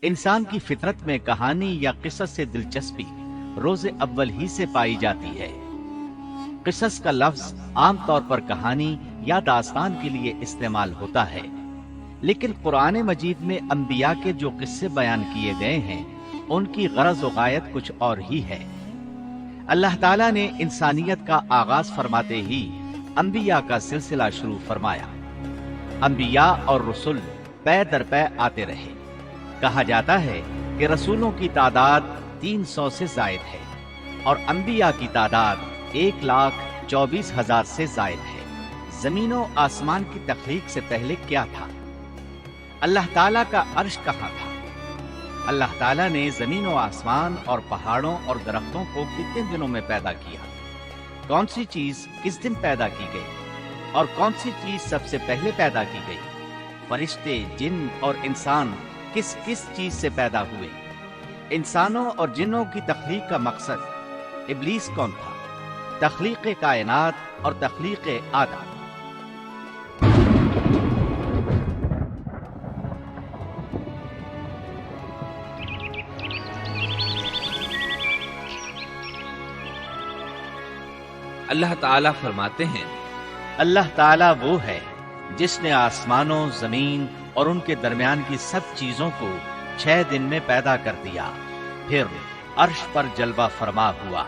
انسان کی فطرت میں کہانی یا قصص سے دلچسپی روز اول ہی سے پائی جاتی ہے۔ قصص کا لفظ عام طور پر کہانی یا داستان کے لیے استعمال ہوتا ہے، لیکن قرآن مجید میں انبیاء کے جو قصے بیان کیے گئے ہیں ان کی غرض و غایت کچھ اور ہی ہے۔ اللہ تعالیٰ نے انسانیت کا آغاز فرماتے ہی انبیاء کا سلسلہ شروع فرمایا۔ انبیاء اور رسول پے در پے آتے رہے۔ کہا جاتا ہے کہ رسولوں کی تعداد 300 سے زائد ہے اور انبیاء کی تعداد 1,24,000 سے زائد ہے۔ زمین و آسمان کی تخلیق سے پہلے کیا تھا؟ اللہ تعالیٰ کا عرش کہاں تھا؟ اللہ تعالیٰ نے زمین و آسمان اور پہاڑوں اور درختوں کو کتنے دنوں میں پیدا کیا؟ کون سی چیز کس دن پیدا کی گئی اور کون سی چیز سب سے پہلے پیدا کی گئی؟ فرشتے، جن اور انسان کس کس چیز سے پیدا ہوئے؟ انسانوں اور جنوں کی تخلیق کا مقصد ابلیس کون تھا؟ تخلیق کائنات اور تخلیق آدم۔ اللہ تعالیٰ فرماتے ہیں، اللہ تعالیٰ وہ ہے جس نے آسمانوں، زمین اور ان کے درمیان کی سب چیزوں کو 6 دن میں پیدا کر دیا، پھر عرش پر جلوہ فرما ہوا۔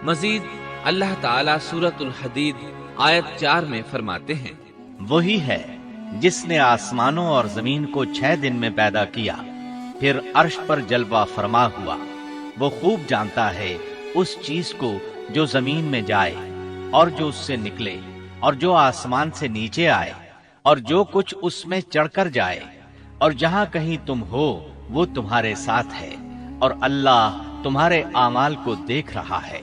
مزید اللہ تعالیٰ سورۃ الحدید آیت 4 میں فرماتے ہیں، وہی ہے جس نے آسمانوں اور زمین کو 6 دن میں پیدا کیا، پھر عرش پر جلوہ فرما ہوا۔ وہ خوب جانتا ہے اس چیز کو جو زمین میں جائے اور جو اس سے نکلے اور جو آسمان سے نیچے آئے اور جو کچھ اس میں چڑھ کر جائے، اور جہاں کہیں تم ہو وہ تمہارے ساتھ ہے، اور اللہ تمہارے اعمال کو دیکھ رہا ہے۔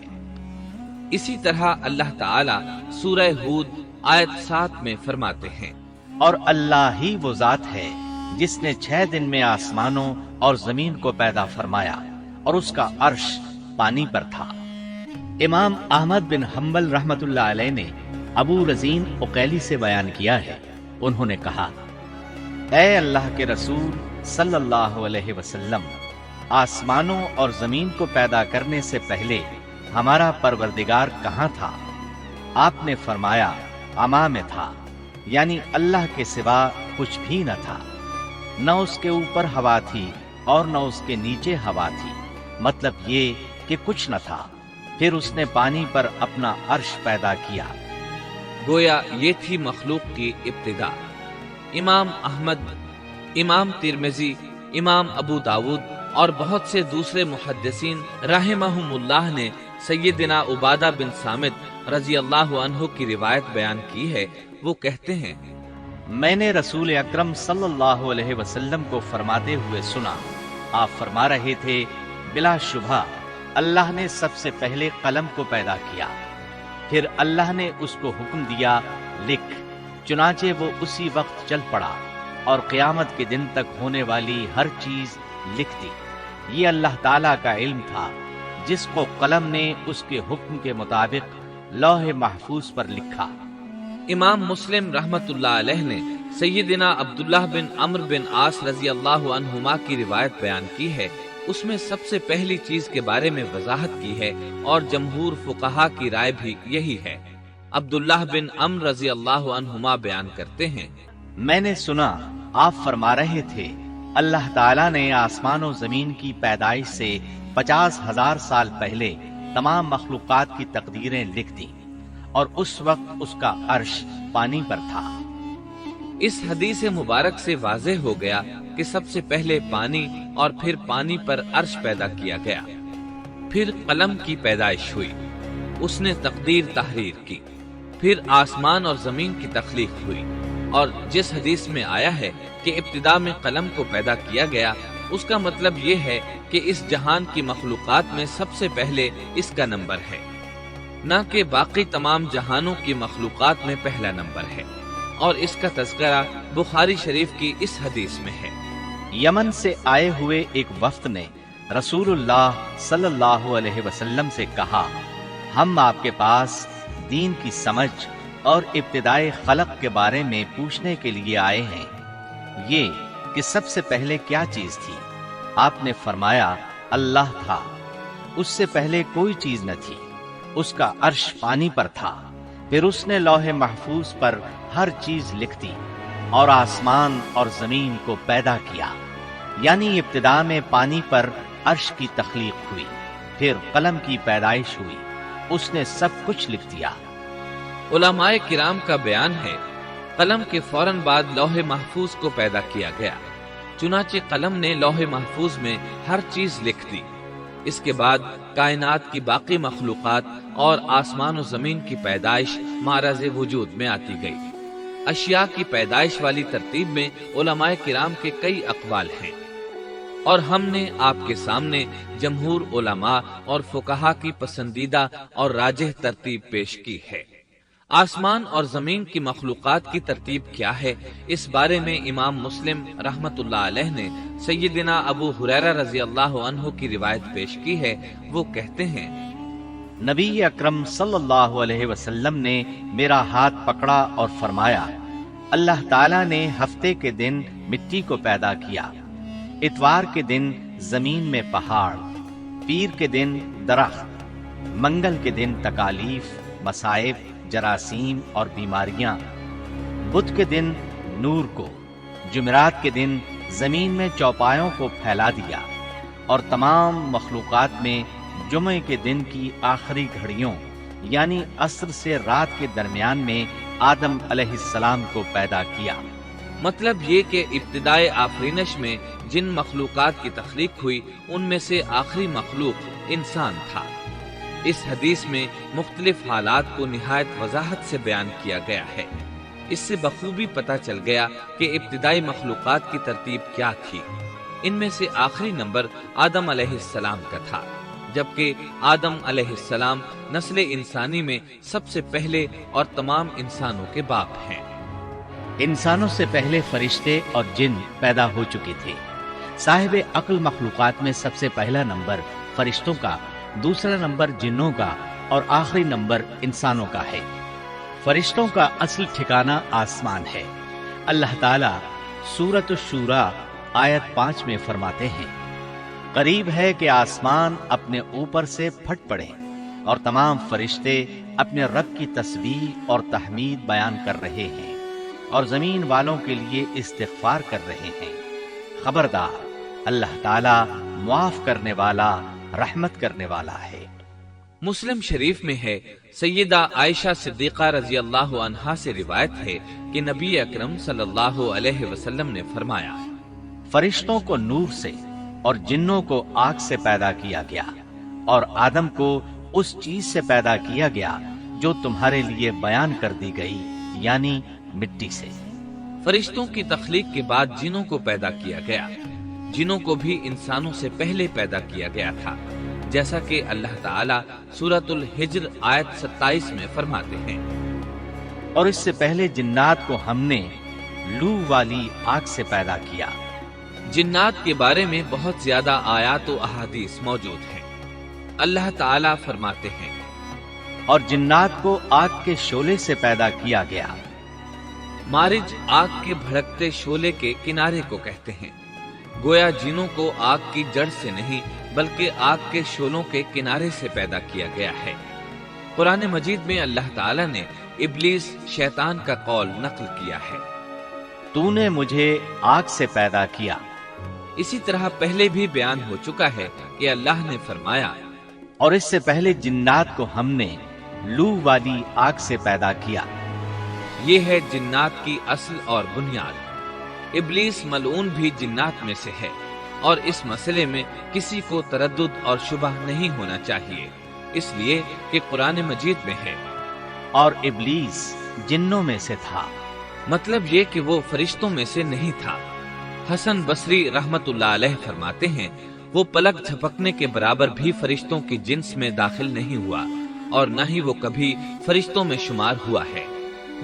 اسی طرح اللہ تعالیٰ سورہ ہود آیت 7 میں فرماتے ہیں، اور اللہ ہی وہ ذات ہے جس نے 6 دن میں آسمانوں اور زمین کو پیدا فرمایا اور اس کا عرش پانی پر تھا۔ امام احمد بن حنبل رحمت اللہ علیہ نے ابو رزین عقیلی سے بیان کیا ہے، انہوں نے کہا، اے اللہ کے رسول صلی اللہ علیہ وسلم، آسمانوں اور زمین کو پیدا کرنے سے پہلے ہمارا پروردگار کہاں تھا؟ آپ نے فرمایا، عما میں تھا، یعنی اللہ کے سوا کچھ بھی نہ تھا، نہ اس کے اوپر ہوا تھی اور نہ اس کے نیچے ہوا تھی، مطلب یہ کہ کچھ نہ تھا، پھر اس نے پانی پر اپنا عرش پیدا کیا۔ گویا یہ تھی مخلوق کی ابتدا۔ امام احمد، امام ترمذی، امام ابو داود اور بہت سے دوسرے محدثین رحمہم اللہ نے سیدنا عبادہ بن صامت رضی اللہ عنہ کی روایت بیان کی ہے۔ وہ کہتے ہیں، میں نے رسول اکرم صلی اللہ علیہ وسلم کو فرماتے ہوئے سنا، آپ فرما رہے تھے، بلا شبہ اللہ نے سب سے پہلے قلم کو پیدا کیا، پھر اللہ نے اس کو حکم دیا، لکھ، چنانچہ وہ اسی وقت چل پڑا اور قیامت کے دن تک ہونے والی ہر چیز لکھ دی۔ یہ اللہ تعالیٰ کا علم تھا جس کو قلم نے اس کے حکم کے مطابق لوح محفوظ پر لکھا۔ امام مسلم رحمت اللہ علیہ نے سیدنا عبداللہ بن عمرو بن عاص رضی اللہ عنہما کی روایت بیان کی ہے۔ اس میں سب سے پہلی چیز کے بارے میں وضاحت کی ہے اور جمہور فقہا کی رائے بھی یہی ہے۔ عبداللہ بن عمرو رضی اللہ عنہما بیان کرتے ہیں، میں نے سنا آپ فرما رہے تھے، اللہ تعالیٰ نے آسمان و زمین کی پیدائش سے 50,000 سال پہلے تمام مخلوقات کی تقدیریں لکھ دیں اور اس وقت اس کا عرش پانی پر تھا۔ اس حدیث مبارک سے واضح ہو گیا کہ سب سے پہلے پانی اور پھر پانی پر عرش پیدا کیا گیا، پھر قلم کی پیدائش ہوئی، اس نے تقدیر تحریر کی، پھر آسمان اور زمین کی تخلیق ہوئی، اور جس حدیث میں آیا ہے کہ ابتدا میں قلم کو پیدا کیا گیا، اس کا مطلب یہ ہے کہ اس جہان کی مخلوقات میں سب سے پہلے اس کا نمبر ہے، نہ کہ باقی تمام جہانوں کی مخلوقات میں پہلا نمبر ہے، اور اس کا تذکرہ بخاری شریف کی اس حدیث میں ہے۔ یمن سے آئے ہوئے ایک وفد نے رسول اللہ صلی اللہ علیہ وسلم سے کہا، ہم آپ کے پاس دین کی سمجھ اور ابتدائے خلق کے بارے میں پوچھنے کے لیے آئے ہیں، یہ کہ سب سے پہلے کیا چیز تھی؟ آپ نے فرمایا اللہ تھا، اس سے پہلے کوئی چیز نہ تھی، اس کا عرش پانی پر تھا، پھر اس نے لوح محفوظ پر ہر چیز لکھ دی اور آسمان اور زمین کو پیدا کیا، یعنی ابتدا میں پانی پر عرش کی تخلیق ہوئی، پھر قلم کی پیدائش ہوئی، اس نے سب کچھ لکھ دیا۔ علماء کرام کا بیان ہے قلم کے فوراً بعد لوح محفوظ کو پیدا کیا گیا، چنانچہ قلم نے لوح محفوظ میں ہر چیز لکھ دی۔ اس کے بعد کائنات کی باقی مخلوقات اور آسمان و زمین کی پیدائش معرض وجود میں آتی گئی۔ اشیاء کی پیدائش والی ترتیب میں علماء کرام کے کئی اقوال ہیں، اور ہم نے آپ کے سامنے جمہور علماء اور فقہا کی پسندیدہ اور راجح ترتیب پیش کی ہے۔ آسمان اور زمین کی مخلوقات کی ترتیب کیا ہے، اس بارے میں امام مسلم رحمت اللہ علیہ نے سیدنا ابو ہریرہ رضی اللہ عنہ کی روایت پیش کی ہے۔ وہ کہتے ہیں، نبی اکرم صلی اللہ علیہ وسلم نے میرا ہاتھ پکڑا اور فرمایا، اللہ تعالیٰ نے ہفتے کے دن مٹی کو پیدا کیا، اتوار کے دن زمین میں پہاڑ، پیر کے دن درخت، منگل کے دن تکالیف، مصائب، جراثیم اور بیماریاں، بدھ کے دن نور کو، جمعرات کے دن زمین میں چوپایوں کو پھیلا دیا، اور تمام مخلوقات میں جمعے کے دن کی آخری گھڑیوں یعنی عصر سے رات کے درمیان میں آدم علیہ السلام کو پیدا کیا۔ مطلب یہ کہ ابتدائے آفرینش میں جن مخلوقات کی تخلیق ہوئی ان میں سے آخری مخلوق انسان تھا۔ اس حدیث میں مختلف حالات کو نہایت وضاحت سے بیان کیا گیا ہے۔ اس سے بخوبی پتہ چل گیا کہ ابتدائی مخلوقات کی ترتیب کیا تھی۔ ان میں سے آخری نمبر آدم علیہ السلام کا تھا، جبکہ آدم علیہ السلام نسل انسانی میں سب سے پہلے اور تمام انسانوں کے باپ ہیں۔ انسانوں سے پہلے فرشتے اور جن پیدا ہو چکے تھے۔ صاحب عقل مخلوقات میں سب سے پہلا نمبر فرشتوں کا، دوسرا نمبر جنوں کا اور آخری نمبر انسانوں کا ہے۔ فرشتوں کا اصل ٹھکانہ آسمان ہے۔ اللہ تعالیٰ سورۃ الشورى آیت 5 میں فرماتے ہیں، قریب ہے کہ آسمان اپنے اوپر سے پھٹ پڑے اور تمام فرشتے اپنے رب کی تسبیح اور تحمید بیان کر رہے ہیں اور زمین والوں کے لیے استغفار کر رہے ہیں۔ خبردار، اللہ تعالیٰ معاف کرنے والا، رحمت کرنے والا ہے۔ مسلم شریف میں ہے، سیدہ عائشہ صدیقہ رضی اللہ عنہا سے روایت ہے کہ نبی اکرم صلی اللہ علیہ وسلم نے فرمایا، فرشتوں کو نور سے اور جنوں کو آگ سے پیدا کیا گیا، اور آدم کو اس چیز سے پیدا کیا گیا جو تمہارے لیے بیان کر دی گئی، یعنی مٹی سے۔ فرشتوں کی تخلیق کے بعد جنوں کو پیدا کیا گیا۔ جنوں کو بھی انسانوں سے پہلے پیدا کیا گیا تھا، جیسا کہ اللہ تعالیٰ سورۃ الحجر آیت 27 میں فرماتے ہیں، اور اس سے پہلے جنات کو ہم نے لو والی آگ سے پیدا کیا۔ جنات کے بارے میں بہت زیادہ آیات و احادیث موجود ہیں۔ اللہ تعالیٰ فرماتے ہیں، اور جنات کو آگ کے شعلے سے پیدا کیا گیا۔ مارج آگ کے بھڑکتے شعلے کے کنارے کو کہتے ہیں، گویا جنوں کو آگ کی جڑ سے نہیں بلکہ آگ کے شعلوں کے کنارے سے پیدا کیا گیا ہے۔ قرآن مجید میں اللہ تعالیٰ نے ابلیس شیطان کا قول نقل کیا ہے، تو نے مجھے آگ سے پیدا کیا۔ اسی طرح پہلے بھی بیان ہو چکا ہے کہ اللہ نے فرمایا، اور اس سے پہلے جنات کو ہم نے لو والی آگ سے پیدا کیا۔ یہ ہے جنات کی اصل اور بنیاد۔ ابلیس ملعون بھی جنات میں سے ہے، اور اس مسئلے میں کسی کو تردد اور شبہ نہیں ہونا چاہیے، اس لیے کہ قرآن مجید میں ہے، اور ابلیس جنوں میں سے تھا۔ مطلب یہ کہ وہ فرشتوں میں سے نہیں تھا۔ حسن بصری رحمت اللہ علیہ فرماتے ہیں، وہ پلک جھپکنے کے برابر بھی فرشتوں کی جنس میں داخل نہیں ہوا، اور نہ ہی وہ کبھی فرشتوں میں شمار ہوا ہے۔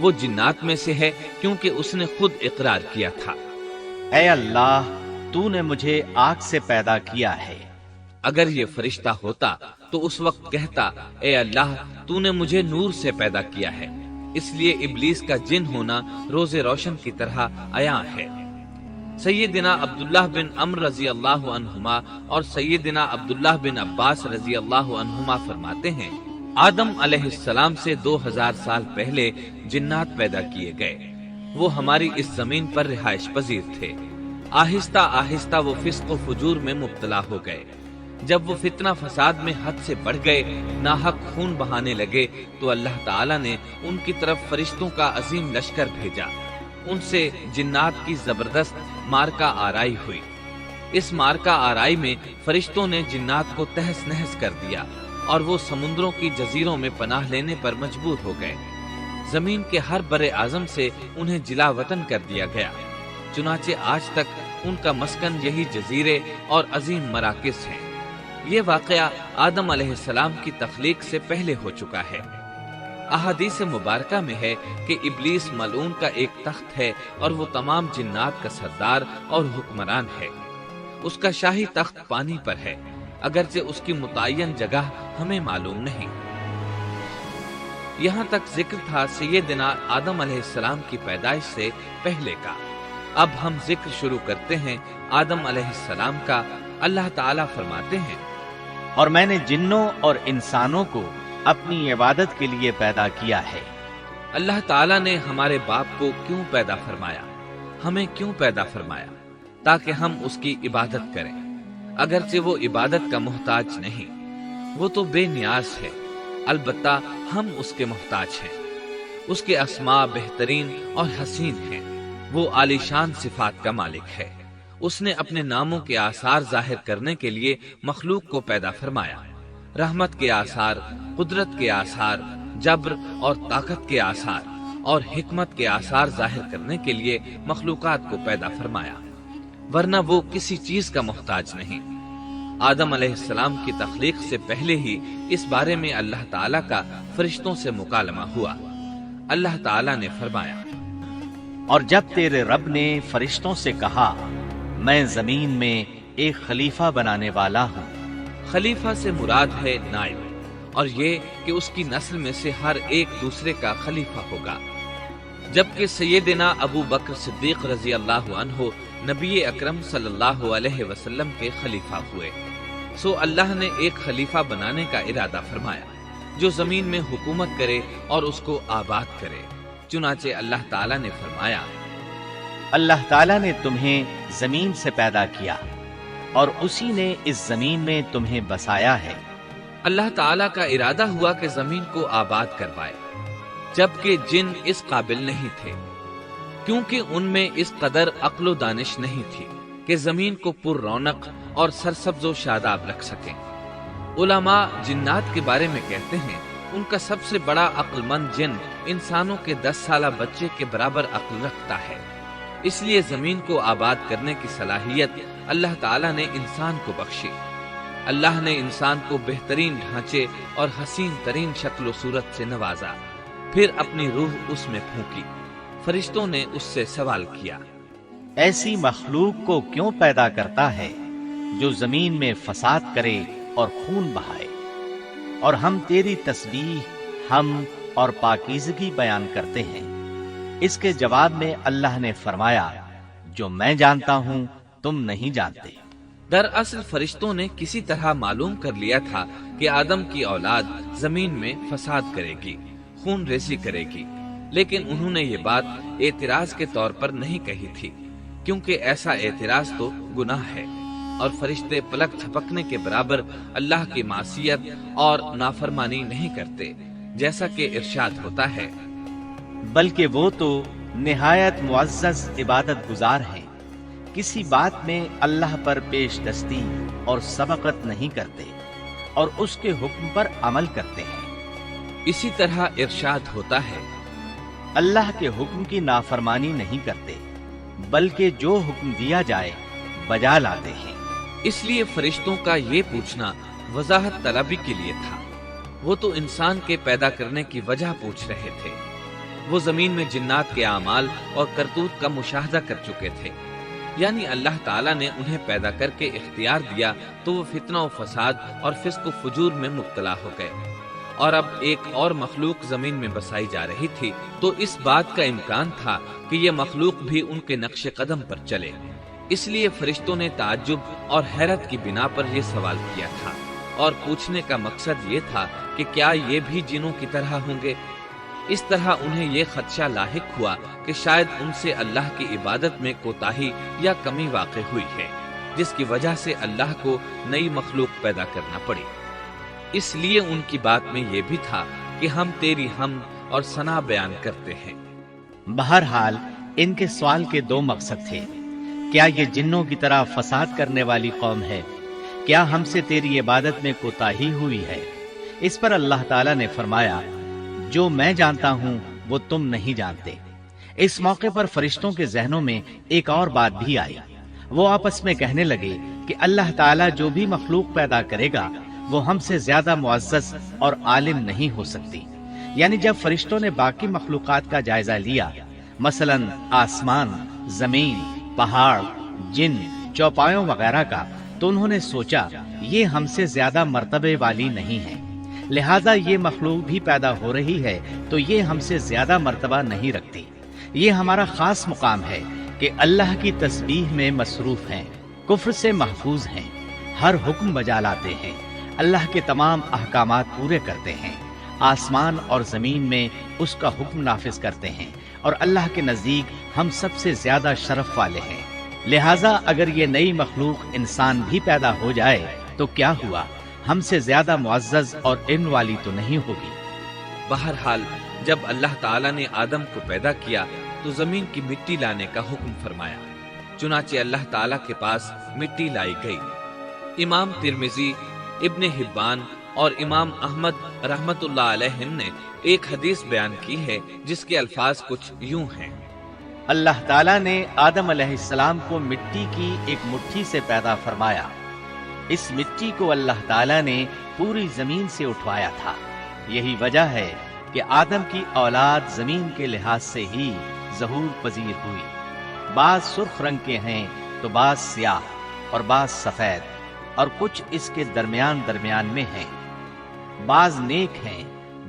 وہ جنات میں سے ہے کیونکہ اس نے خود اقرار کیا تھا، اے اللہ، تو نے مجھے آگ سے پیدا کیا ہے۔ اگر یہ فرشتہ ہوتا تو اس وقت کہتا، اے اللہ، تو نے مجھے نور سے پیدا کیا ہے۔ اس لیے ابلیس کا جن ہونا روز روشن کی طرح عیاں ہے۔ سیدنا عبداللہ بن عمرو رضی اللہ عنہما اور سیدنا عبداللہ بن عباس رضی اللہ عنہما فرماتے ہیں آدم علیہ السلام سے 2000 سال پہلے جنات پیدا کیے گئے۔ وہ ہماری اس زمین پر رہائش پذیر تھے۔ آہستہ آہستہ وہ فسق و فجور میں مبتلا ہو گئے۔ جب وہ فتنہ فساد میں حد سے بڑھ گئے، ناحق خون بہانے لگے، تو اللہ تعالیٰ نے ان کی طرف فرشتوں کا عظیم لشکر بھیجا۔ ان سے جنات کی زبردست مارکا آرائی ہوئی۔ اس مارکا آرائی میں فرشتوں نے جنات کو تہس نہس کر دیا اور وہ سمندروں کی جزیروں میں پناہ لینے پر مجبور ہو گئے۔ زمین کے ہر بر اعظم سے انہیں جلا وطن کر دیا گیا۔ چنانچہ آج تک ان کا مسکن یہی جزیرے اور عظیم مراکز ہیں۔ یہ واقعہ آدم علیہ السلام کی تخلیق سے پہلے ہو چکا ہے۔ احادیث مبارکہ میں ہے کہ ابلیس ملعون کا ایک تخت ہے اور وہ تمام جنات کا سردار اور حکمران ہے۔ اس کا شاہی تخت پانی پر ہے، اگرچہ اس کی متعین جگہ ہمیں معلوم نہیں۔ یہاں تک ذکر تھا سیدنا آدم علیہ السلام کی پیدائش سے پہلے کا۔ اب ہم ذکر شروع کرتے ہیں آدم علیہ السلام کا۔ اللہ تعالیٰ فرماتے ہیں اور میں نے جنوں اور انسانوں کو اپنی عبادت کے لیے پیدا کیا ہے۔ اللہ تعالیٰ نے ہمارے باپ کو کیوں پیدا فرمایا؟ ہمیں کیوں پیدا فرمایا؟ تاکہ ہم اس کی عبادت کریں، اگرچہ وہ عبادت کا محتاج نہیں۔ وہ تو بے نیاز ہے، البتہ ہم اس کے محتاج ہیں۔ اس کے اسماء بہترین اور حسین ہیں۔ وہ عالیشان صفات کا مالک ہے۔ اس نے اپنے ناموں کے آثار ظاہر کرنے کے لیے مخلوق کو پیدا فرمایا۔ رحمت کے آثار، قدرت کے آثار، جبر اور طاقت کے آثار اور حکمت کے آثار ظاہر کرنے کے لیے مخلوقات کو پیدا فرمایا، ورنہ وہ کسی چیز کا محتاج نہیں۔ آدم علیہ السلام کی تخلیق سے پہلے ہی اس بارے میں اللہ تعالیٰ کا فرشتوں سے مکالمہ ہوا۔ اللہ تعالیٰ نے فرمایا اور جب تیرے رب نے فرشتوں سے کہا میں زمین میں ایک خلیفہ بنانے والا ہوں۔ خلیفہ سے مراد ہے نائب، اور یہ کہ اس کی نسل میں سے ہر ایک دوسرے کا خلیفہ ہوگا۔ جبکہ سیدنا ابو بکر صدیق رضی اللہ عنہ نبی اکرم صلی اللہ علیہ وسلم کے خلیفہ ہوئے، سو اللہ نے ایک خلیفہ بنانے کا ارادہ فرمایا جو زمین میں حکومت کرے اور اس کو آباد کرے۔ چنانچہ اللہ تعالیٰ نے فرمایا اللہ تعالیٰ نے تمہیں زمین سے پیدا کیا اور اسی نے اس زمین میں تمہیں بسایا ہے۔ اللہ تعالیٰ کا ارادہ ہوا کہ زمین کو آباد کروائے، جبکہ جن اس قابل نہیں تھے، کیونکہ ان میں اس قدر عقل و دانش نہیں تھی کہ زمین کو پر رونق اور سرسبز و شاداب رکھ سکیں۔ علماء جنات کے بارے میں کہتے ہیں ان کا سب سے بڑا عقل مند جن انسانوں کے 10 سالہ بچے کے برابر عقل رکھتا ہے۔ اس لیے زمین کو آباد کرنے کی صلاحیت اللہ تعالیٰ نے انسان کو بخشی۔ اللہ نے انسان کو بہترین ڈھانچے اور حسین ترین شکل و صورت سے نوازا، پھر اپنی روح اس میں پھونکی۔ فرشتوں نے اس سے سوال کیا ایسی مخلوق کو کیوں پیدا کرتا ہے جو زمین میں فساد کرے اور خون بہائے؟ اور ہم تیری تسبیح، حمد اور پاکیزگی بیان کرتے ہیں۔ اس کے جواب میں اللہ نے فرمایا جو میں جانتا ہوں تم نہیں جانتے۔ دراصل فرشتوں نے کسی طرح معلوم کر لیا تھا کہ آدم کی اولاد زمین میں فساد کرے گی، خون ریزی کرے گی، لیکن انہوں نے یہ بات اعتراض کے طور پر نہیں کہی تھی، کیونکہ ایسا اعتراض تو گناہ ہے، اور فرشتے پلک جھپکنے کے برابر اللہ کی معصیت اور نافرمانی نہیں کرتے، جیسا کہ ارشاد ہوتا ہے بلکہ وہ تو نہایت معزز عبادت گزار ہیں، کسی بات میں اللہ پر پیش دستی اور سبقت نہیں کرتے اور اس کے حکم پر عمل کرتے ہیں۔ اسی طرح ارشاد ہوتا ہے اللہ کے حکم کی نافرمانی نہیں کرتے بلکہ جو حکم دیا جائے بجا لاتے ہیں۔ اس لیے فرشتوں کا یہ پوچھنا وضاحت طلبی کے لیے تھا۔ وہ تو انسان کے پیدا کرنے کی وجہ پوچھ رہے تھے۔ وہ زمین میں جنات کے اعمال اور کرتوت کا مشاہدہ کر چکے تھے، یعنی اللہ تعالیٰ نے انہیں پیدا کر کے اختیار دیا تو وہ فتنہ و فساد اور فسق و فجور میں مبتلا ہو گئے، اور اب ایک اور مخلوق زمین میں بسائی جا رہی تھی، تو اس بات کا امکان تھا کہ یہ مخلوق بھی ان کے نقش قدم پر چلے، اس لیے فرشتوں نے تعجب اور حیرت کی بنا پر یہ سوال کیا تھا، اور پوچھنے کا مقصد یہ تھا کہ کیا یہ بھی جنوں کی طرح ہوں گے۔ اس طرح انہیں یہ خدشہ لاحق ہوا کہ شاید ان سے اللہ کی عبادت میں کوتاہی یا کمی واقع ہوئی ہے، جس کی وجہ سے اللہ کو نئی مخلوق پیدا کرنا پڑی۔ اس لیے ان کی بات میں یہ بھی تھا کہ ہم تیری حمد اور ثنا بیان کرتے ہیں۔ بہرحال ان کے سوال کے دو مقصد تھے۔ کیا یہ جنوں کی طرح فساد کرنے والی قوم ہے؟ کیا ہم سے تیری عبادت میں کوتاہی ہوئی ہے؟ اس پر اللہ تعالیٰ نے فرمایا، جو میں جانتا ہوں وہ تم نہیں جانتے۔ اس موقع پر فرشتوں کے ذہنوں میں ایک اور بات بھی آئی۔ وہ آپس میں کہنے لگے کہ اللہ تعالیٰ جو بھی مخلوق پیدا کرے گا وہ ہم سے زیادہ معزز اور عالم نہیں ہو سکتی۔ یعنی جب فرشتوں نے باقی مخلوقات کا جائزہ لیا، مثلا آسمان، زمین، پہاڑ، جن، چوپایوں وغیرہ کا، تو انہوں نے سوچا یہ ہم سے زیادہ مرتبے والی نہیں ہے، لہذا یہ مخلوق بھی پیدا ہو رہی ہے تو یہ ہم سے زیادہ مرتبہ نہیں رکھتی۔ یہ ہمارا خاص مقام ہے کہ اللہ کی تسبیح میں مصروف ہیں، کفر سے محفوظ ہیں، ہر حکم بجا لاتے ہیں، اللہ کے تمام احکامات پورے کرتے ہیں، آسمان اور زمین میں اس کا حکم نافذ کرتے ہیں، اور اللہ کے نزدیک ہم سب سے زیادہ شرف والے ہیں۔ لہٰذا اگر یہ نئی مخلوق انسان بھی پیدا ہو جائے تو کیا ہوا، ہم سے زیادہ معزز اور علم والی تو نہیں ہوگی۔ بہرحال جب اللہ تعالیٰ نے آدم کو پیدا کیا تو زمین کی مٹی لانے کا حکم فرمایا، چنانچہ اللہ تعالیٰ کے پاس مٹی لائی گئی۔ امام ترمذی، ابن حبان اور امام احمد رحمت اللہ علیہم نے ایک حدیث بیان کی ہے جس کے الفاظ کچھ یوں ہیں: اللہ تعالیٰ نے آدم علیہ السلام کو مٹی کی ایک مٹھی سے پیدا فرمایا۔ اس مٹی کو اللہ تعالیٰ نے پوری زمین سے اٹھوایا تھا۔ یہی وجہ ہے کہ آدم کی اولاد زمین کے لحاظ سے ہی ظہور پذیر ہوئی۔ بعض سرخ رنگ کے ہیں تو بعض سیاہ اور بعض سفید، اور کچھ اس کے درمیان میں ہیں۔ بعض نیک ہیں،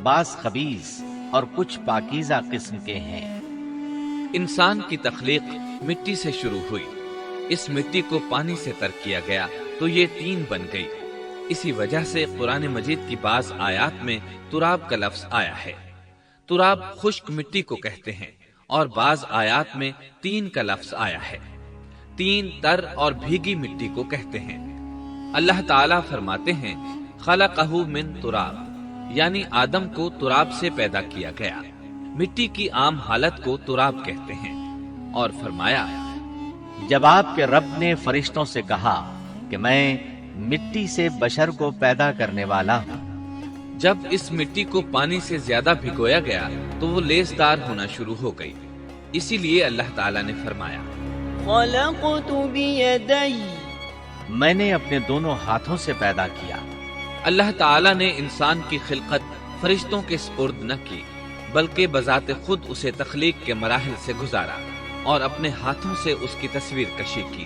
بعض خبیث، اور کچھ پاکیزہ قسم کے ہیں۔ انسان کی تخلیق مٹی سے شروع ہوئی۔ اس مٹی کو پانی سے تر کیا گیا تو یہ طین بن گئی۔ اسی وجہ سے قرآن مجید کی بعض آیات میں تراب کا لفظ آیا ہے۔ تراب خشک مٹی کو کہتے ہیں، اور بعض آیات میں طین کا لفظ آیا ہے۔ طین تر اور بھیگی مٹی کو کہتے ہیں۔ اللہ تعالیٰ فرماتے ہیں، خلقہ من تراب، یعنی آدم کو تراب سے پیدا کیا گیا۔ مٹی کی عام حالت کو تراب کہتے ہیں، اور فرمایا، جب آپ کے رب نے فرشتوں سے کہا کہ میں مٹی سے بشر کو پیدا کرنے والا ہوں۔ جب اس مٹی کو پانی سے زیادہ بھگویا گیا تو وہ لیسدار ہونا شروع ہو گئی۔ اسی لیے اللہ تعالیٰ نے فرمایا، خلقت بیدی، میں نے اپنے دونوں ہاتھوں سے پیدا کیا۔ اللہ تعالیٰ نے انسان کی خلقت فرشتوں کے سپرد نہ کی، بلکہ بذات خود اسے تخلیق کے مراحل سے گزارا اور اپنے ہاتھوں سے اس کی تصویر کشی کی۔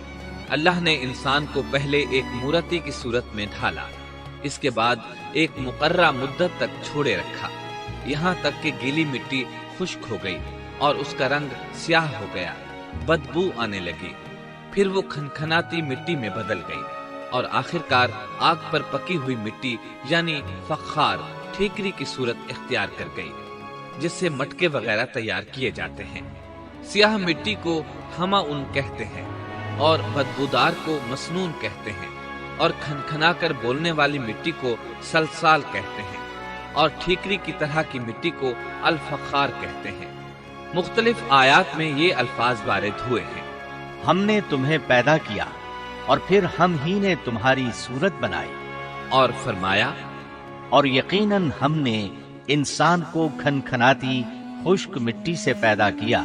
اللہ نے انسان کو پہلے ایک مورتی کی صورت میں ڈھالا، اس کے بعد ایک مقررہ مدت تک چھوڑے رکھا، یہاں تک کہ گیلی مٹی خشک ہو گئی اور اس کا رنگ سیاہ ہو گیا، بدبو آنے لگی، پھر وہ کھنکھناتی مٹی میں بدل گئی، اور آخرکار آگ پر پکی ہوئی مٹی یعنی فخار ٹھیکری کی صورت اختیار کر گئی، جس سے مٹکے وغیرہ تیار کیے جاتے ہیں۔ سیاہ مٹی کو ہما ان کہتے ہیں، اور بدبودار کو مسنون کہتے ہیں، اور کھنکھنا کر بولنے والی مٹی کو سلسال کہتے ہیں، اور ٹھیکری کی طرح کی مٹی کو الفخار کہتے ہیں۔ مختلف آیات میں یہ الفاظ وارد ہوئے ہیں۔ ہم نے تمہیں پیدا کیا اور پھر ہم ہی نے تمہاری صورت بنائی، اور فرمایا، اور یقیناً ہم نے انسان کو کھنکھناتی خشک مٹی سے پیدا کیا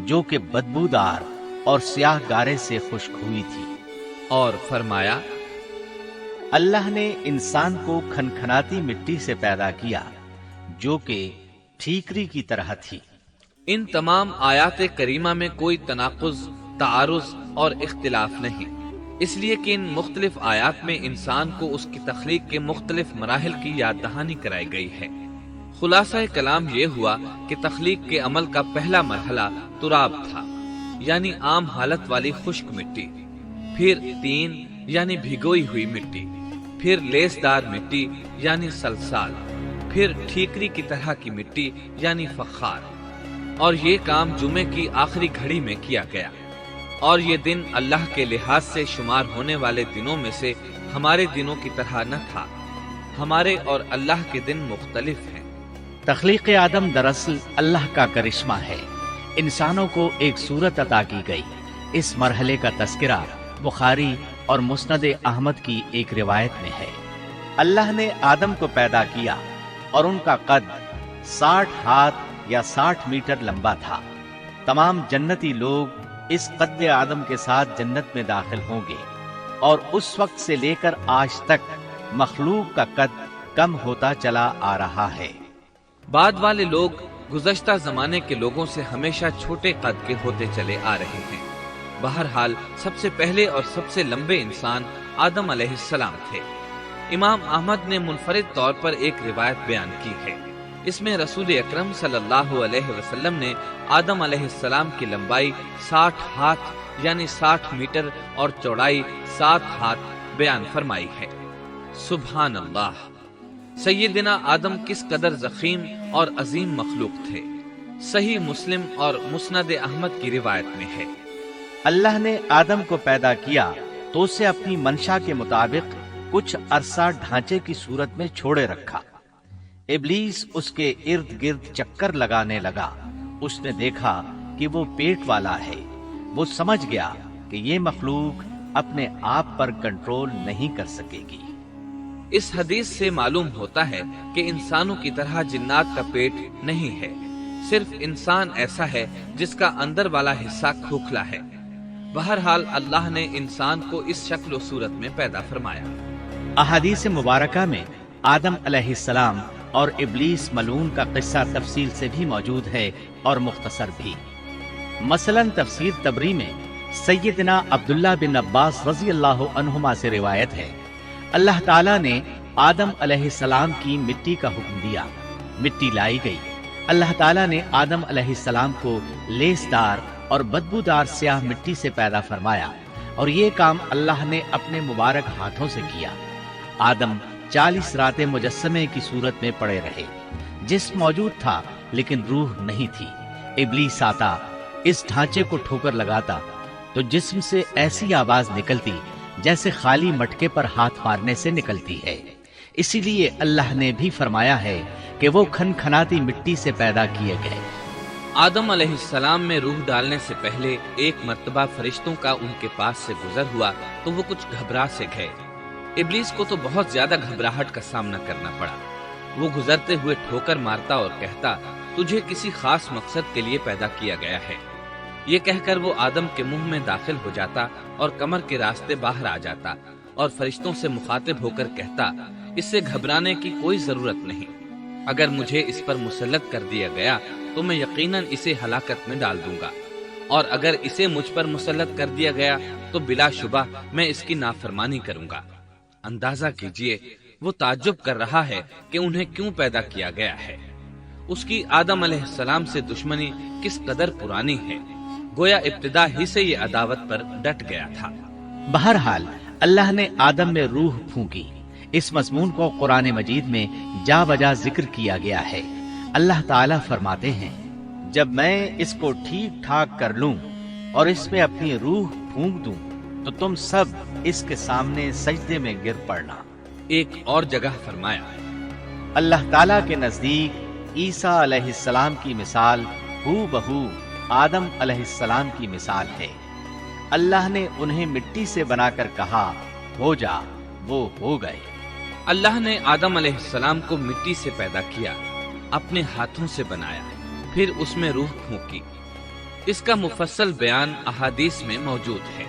جو کہ بدبودار اور سیاہ گارے سے خشک ہوئی تھی۔ اور فرمایا، اللہ نے انسان کو کھنکھناتی مٹی سے پیدا کیا جو کہ ٹھیکری کی طرح تھی۔ ان تمام آیات کریمہ میں کوئی تناقض، تعارض اور اختلاف نہیں، اس لیے کہ ان مختلف آیات میں انسان کو اس کی تخلیق کے مختلف مراحل کی یاد دہانی کرائی گئی ہے۔ خلاصہ کلام یہ ہوا کہ تخلیق کے عمل کا پہلا مرحلہ تراب تھا، یعنی عام حالت والی خشک مٹی، پھر تین یعنی بھگوئی ہوئی مٹی، پھر لیسدار مٹی یعنی سلسال، پھر ٹھیکری کی طرح کی مٹی یعنی فخار۔ اور یہ کام جمعے کی آخری گھڑی میں کیا گیا، اور یہ دن اللہ کے لحاظ سے شمار ہونے والے دنوں میں سے ہمارے دنوں کی طرح نہ تھا، ہمارے اور اللہ کے دن مختلف ہیں۔ تخلیق آدم دراصل اللہ کا کرشمہ ہے، انسانوں کو ایک صورت عطا کی گئی۔ اس مرحلے کا تذکرہ بخاری اور مسند احمد کی ایک روایت میں ہے۔ اللہ نے آدم کو پیدا کیا اور ان کا قد 60 ہاتھ یا 60 میٹر لمبا تھا۔ تمام جنتی لوگ اس قد آدم کے ساتھ جنت میں داخل ہوں گے، اور اس وقت سے لے کر آج تک مخلوق کا قد کم ہوتا چلا آ رہا ہے۔ بعد والے لوگ گزشتہ زمانے کے لوگوں سے ہمیشہ چھوٹے قد کے ہوتے چلے آ رہے ہیں۔ بہرحال سب سے پہلے اور سب سے لمبے انسان آدم علیہ السلام تھے۔ امام احمد نے منفرد طور پر ایک روایت بیان کی ہے۔ اس میں رسول اکرم صلی اللہ علیہ وسلم نے آدم علیہ السلام کی لمبائی 60 ہاتھ یعنی 60 میٹر اور چوڑائی 7 ہاتھ بیان فرمائی ہے۔ سبحان اللہ! سیدنا آدم کس قدر ضخیم اور عظیم مخلوق تھے۔ صحیح مسلم اور مسند احمد کی روایت میں ہے، اللہ نے آدم کو پیدا کیا تو اسے اپنی منشا کے مطابق کچھ عرصہ ڈھانچے کی صورت میں چھوڑے رکھا۔ ابلیس اس کے ارد گرد چکر لگانے لگا۔ اس نے دیکھا کہ وہ پیٹ والا ہے۔ وہ سمجھ گیا کہ یہ مخلوق اپنے آپ پر کنٹرول نہیں کر سکے گی۔ اس حدیث سے معلوم ہوتا ہے کہ انسانوں کی طرح جنات کا پیٹ نہیں ہے، صرف انسان ایسا ہے جس کا اندر والا حصہ کھوکھلا ہے۔ بہرحال اللہ نے انسان کو اس شکل و صورت میں پیدا فرمایا۔ احادیث مبارکہ میں آدم علیہ السلام اور ابلیس ملعون کا قصہ تفصیل سے بھی موجود ہے اور مختصر بھی۔ مثلا تفسیر تبری میں سیدنا عبداللہ بن عباس رضی اللہ عنہما سے روایت ہے، اللہ تعالیٰ نے آدم علیہ السلام کی مٹی کا حکم دیا، مٹی لائی گئی۔ اللہ تعالیٰ نے آدم علیہ السلام کو لیسدار اور بدبودار سیاہ مٹی سے پیدا فرمایا، اور یہ کام اللہ نے اپنے مبارک ہاتھوں سے کیا۔ آدم 40 راتیں مجسمے کی صورت میں پڑے رہے۔ جسم موجود تھا لیکن روح نہیں تھی۔ ابلیس آتا، اس ڈھانچے کو ٹھوکر لگاتا تو جسم سے ایسی آواز نکلتی جیسے خالی مٹکے پر ہاتھ مارنے سے نکلتی ہے۔ اسی لیے اللہ نے بھی فرمایا ہے کہ وہ کھنکھناتی مٹی سے پیدا کیے گئے۔ آدم علیہ السلام میں روح ڈالنے سے پہلے ایک مرتبہ فرشتوں کا ان کے پاس سے گزر ہوا تو وہ کچھ گھبرا سے گئے۔ ابلیس کو تو بہت زیادہ گھبراہٹ کا سامنا کرنا پڑا۔ وہ گزرتے ہوئے ٹھوکر مارتا اور کہتا، تجھے کسی خاص مقصد کے لیے پیدا کیا گیا ہے۔ یہ کہہ کر وہ آدم کے منہ میں داخل ہو جاتا اور کمر کے راستے باہر آ جاتا اور فرشتوں سے مخاطب ہو کر کہتا، اس سے گھبرانے کی کوئی ضرورت نہیں۔ اگر مجھے اس پر مسلط کر دیا گیا تو میں یقیناً اسے ہلاکت میں ڈال دوں گا، اور اگر اسے مجھ پر مسلط کر دیا گیا تو بلا شبہ میں اس کی نافرمانی کروں گا۔ اندازہ کیجئے وہ تعجب کر رہا ہے کہ انہیں کیوں پیدا کیا گیا ہے۔ اس کی آدم علیہ السلام سے دشمنی کس قدر پرانی ہے، گویا ابتدا ہی سے یہ عداوت پر ڈٹ گیا تھا۔ بہرحال اللہ نے آدم میں روح پھونکی۔ اس مضمون کو قرآن مجید میں جا بجا ذکر کیا گیا ہے۔ اللہ تعالیٰ فرماتے ہیں، جب میں اس کو ٹھیک ٹھاک کر لوں اور اس میں اپنی روح پھونک دوں تو تم سب اس کے سامنے سجدے میں گر پڑنا۔ ایک اور جگہ فرمایا، اللہ تعالیٰ کے نزدیک عیسیٰ علیہ السلام کی مثال ہو بہو آدم علیہ السلام کی مثال ہے۔ اللہ نے انہیں مٹی سے بنا کر کہا، ہو جا، وہ ہو گئے۔ اللہ نے آدم علیہ السلام کو مٹی سے پیدا کیا، اپنے ہاتھوں سے بنایا، پھر اس میں روح پھونکی۔ اس کا مفصل بیان احادیث میں موجود ہے۔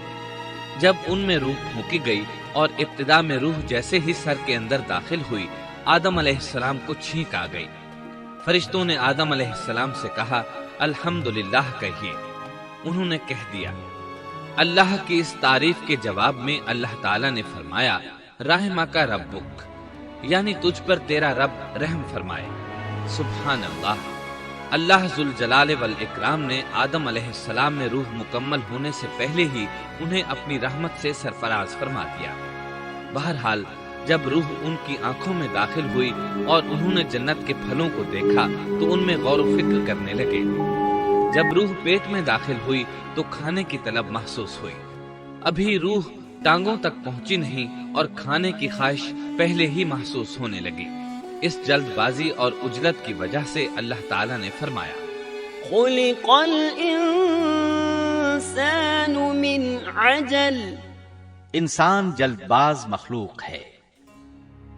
جب ان میں روح پھونکی گئی اور ابتدا میں روح جیسے ہی سر کے اندر داخل ہوئی، آدم علیہ السلام کو چھینک آ گئی۔ فرشتوں نے آدم علیہ السلام سے کہا، الحمدللہ کہیے۔ انہوں نے کہہ دیا۔ اللہ کی اس تعریف کے جواب میں اللہ تعالیٰ نے فرمایا، رحمک ربک، یعنی تجھ پر تیرا رب رحم فرمائے۔ سبحان اللہ! اللہ ذوالجلال والاکرام نے آدم علیہ السلام میں روح مکمل ہونے سے پہلے ہی انہیں اپنی رحمت سے سرفراز فرما دیا۔ بہرحال جب روح ان کی آنکھوں میں داخل ہوئی اور انہوں نے جنت کے پھلوں کو دیکھا تو ان میں غور و فکر کرنے لگے۔ جب روح پیٹ میں داخل ہوئی تو کھانے کی طلب محسوس ہوئی۔ ابھی روح ٹانگوں تک پہنچی نہیں اور کھانے کی خواہش پہلے ہی محسوس ہونے لگی۔ اس جلد بازی اور عجلت کی وجہ سے اللہ تعالیٰ نے فرمایا خلق الإنسان من عجل انسان جلد باز مخلوق ہے۔